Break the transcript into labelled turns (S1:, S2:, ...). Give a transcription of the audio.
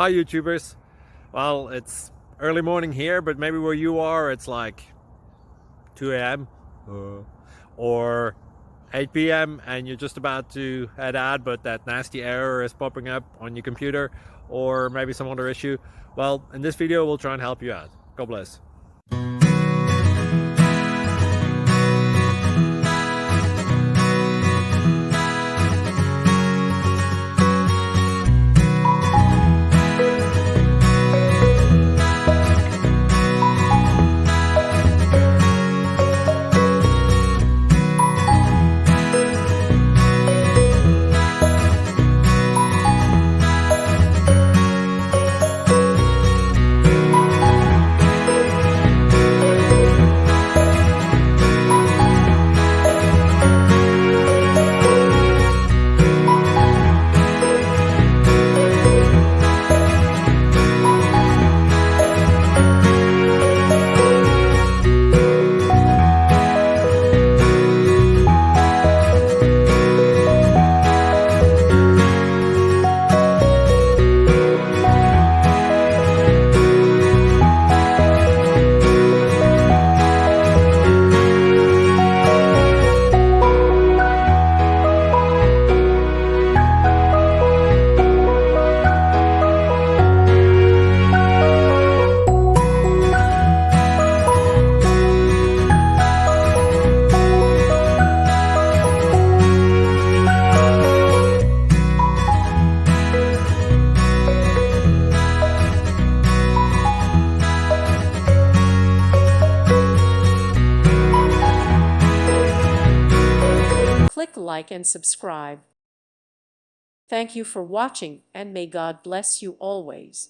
S1: Hi YouTubers. Well, it's early morning here, but maybe where you are it's like 2 a.m. or 8 p.m. and you're just about to head out, but that nasty error is popping up on your computer, or maybe some other issue. Well, in this video we'll try and help you out. God bless.
S2: Click like and subscribe. Thank you for watching, and may God bless you always.